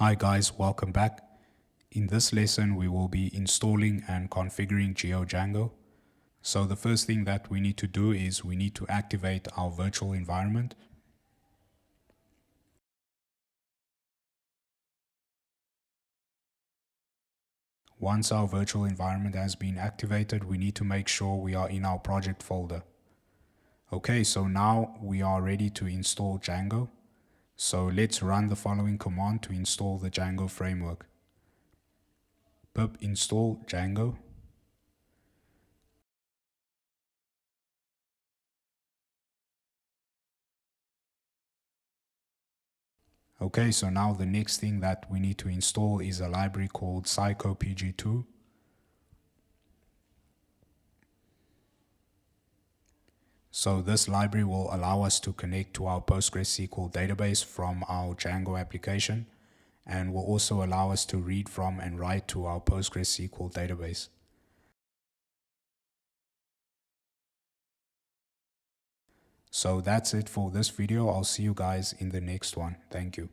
Hi guys, welcome back. In this lesson we will be installing and configuring GeoDjango. So the first thing that we need to do is we need to activate our virtual environment. Once our virtual environment has been activated, we need to make sure we are in our project folder. Okay, so now we are ready to install Django. So let's run the following command to install the Django framework. Pip install Django. Okay, so now the next thing that we need to install is a library called psychopg2. So this library will allow us to connect to our PostgreSQL database from our Django application, and will also allow us to read from and write to our PostgreSQL database. So that's it for this video. I'll see you guys in the next one. Thank you.